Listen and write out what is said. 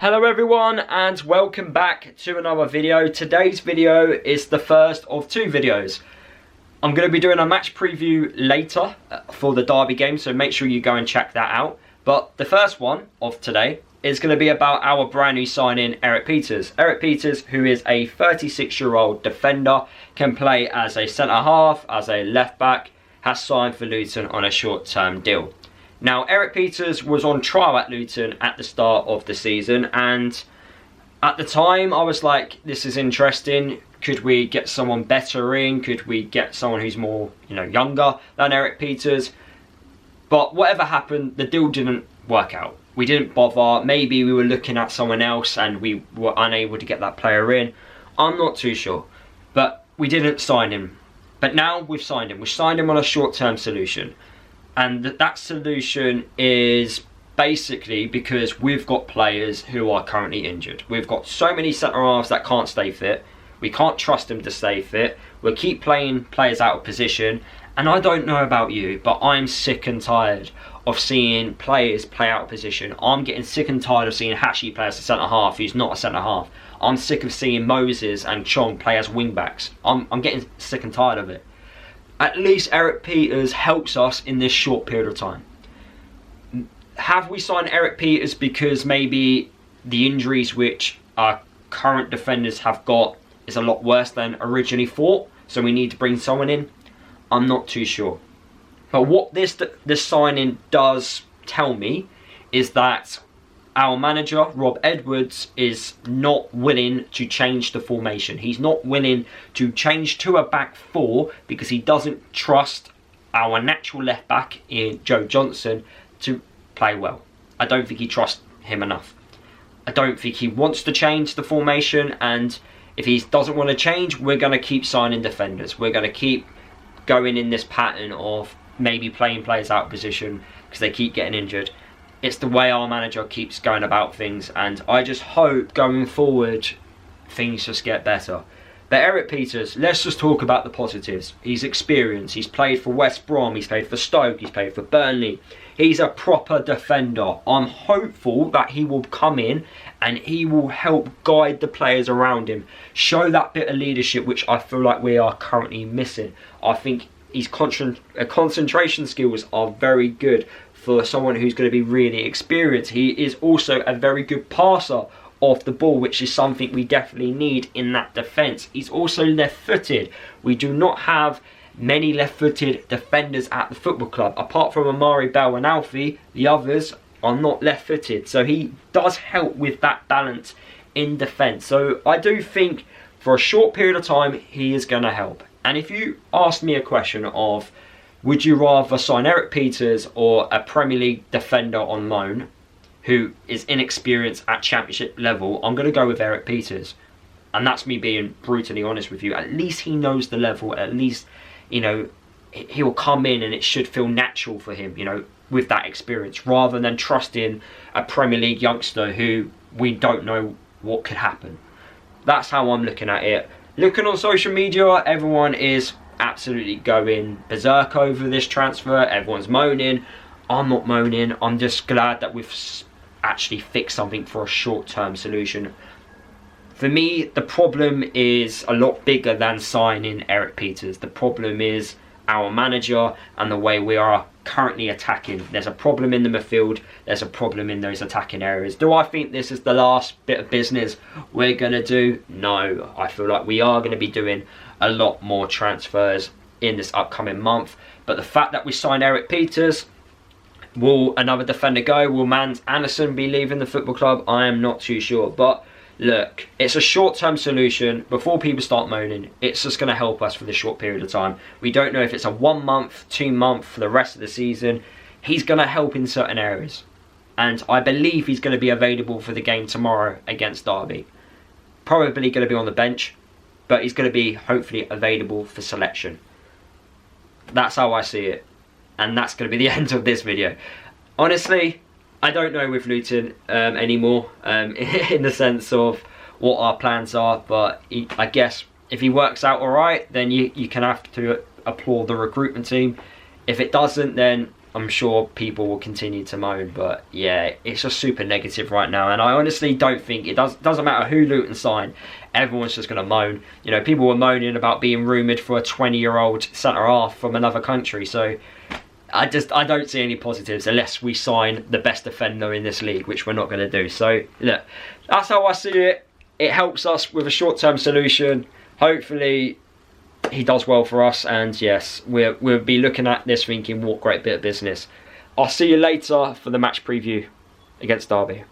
Hello everyone and welcome back to another video. Today's video is the first of two videos. I'm going to be doing a match preview later for the Derby game, so make sure you go and check that out. But the first one of today is going to be about our brand new signing, Erik Pieters. Erik Pieters, who is a 36-year-old defender, can play as a centre-half, as a left-back, has signed for Luton on a short-term deal. Now, Erik Pieters was on trial at Luton at the start of the season, and at the time I was like, this is interesting. Could we get someone better in? Could we get someone who's more, younger than Erik Pieters? But whatever happened, the deal didn't work out. We didn't bother. Maybe we were looking at someone else and we were unable to get that player in. I'm not too sure. But we didn't sign him. But now we've signed him. We signed him on a short-term solution. And that solution is basically because we've got players who are currently injured. We've got so many centre-halves that can't stay fit. We can't trust them to stay fit. We'll keep playing players out of position. And I don't know about you, but I'm sick and tired of seeing players play out of position. I'm getting sick and tired of seeing Hashi play as a centre-half who's not a centre-half. I'm sick of seeing Moses and Chong play as wing-backs. I'm getting sick and tired of it. At least Erik Pieters helps us in this short period of time. Have we signed Erik Pieters because maybe the injuries which our current defenders have got is a lot worse than originally thought, so we need to bring someone in? I'm not too sure. But what this signing does tell me is that our manager, Rob Edwards, is not willing to change the formation. He's not willing to change to a back four because he doesn't trust our natural left back in Joe Johnson to play well. I don't think he trusts him enough. I don't think he wants to change the formation, and if he doesn't want to change, we're going to keep signing defenders. We're going to keep going in this pattern of maybe playing players out of position because they keep getting injured. It's the way our manager keeps going about things, and I just hope going forward things just get better. But Erik Pieters, let's just talk about the positives. He's experienced, he's played for West Brom, he's played for Stoke, he's played for Burnley. He's a proper defender. I'm hopeful that he will come in and he will help guide the players around him. Show that bit of leadership which I feel like we are currently missing. I think his concentration skills are very good for someone who's going to be really experienced. He is also a very good passer of the ball, which is something we definitely need in that defence. He's also left-footed. We do not have many left-footed defenders at the football club. Apart from Amari Bell and Alfie, the others are not left-footed. So he does help with that balance in defence. So I do think for a short period of time, he is going to help. And if you ask me a question of, would you rather sign Erik Pieters or a Premier League defender on loan who is inexperienced at championship level, I'm going to go with Erik Pieters. And that's me being brutally honest with you. At least he knows the level. At least, he'll come in and it should feel natural for him, with that experience, rather than trusting a Premier League youngster who we don't know what could happen. That's how I'm looking at it. Looking on social media, everyone is absolutely going berserk over this transfer. Everyone's moaning. I'm not moaning. I'm just glad that we've actually fixed something for a short-term solution. For me, the problem is a lot bigger than signing Erik Pieters. The problem is our manager and the way we are currently attacking. There's a problem in the midfield. There's a problem in those attacking areas. Do I think this is the last bit of business we're going to do? No. I feel like we are going to be doing a lot more transfers in this upcoming month. But the fact that we signed Erik Pieters, will another defender go? Will Mans Anderson be leaving the football club? I am not too sure. But look, it's a short-term solution. Before people start moaning, it's just going to help us for this short period of time. We don't know if it's a 1 month, 2 month for the rest of the season. He's going to help in certain areas. And I believe he's going to be available for the game tomorrow against Derby. Probably going to be on the bench, but he's going to be hopefully available for selection. That's how I see it. And that's going to be the end of this video. Honestly, I don't know with Luton anymore, in the sense of what our plans are, but I guess if he works out alright, then you can have to applaud the recruitment team. If it doesn't, then I'm sure people will continue to moan, but yeah, it's just super negative right now, and I honestly don't think it doesn't matter who Luton sign, everyone's just going to moan. You know, people were moaning about being rumoured for a 20-year-old centre half from another country, so I don't see any positives unless we sign the best defender in this league, which we're not going to do. So look, that's how I see it. It helps us with a short-term solution. Hopefully he does well for us, and yes, we'll be looking at this thinking, what great bit of business. I'll see you later for the match preview against Derby.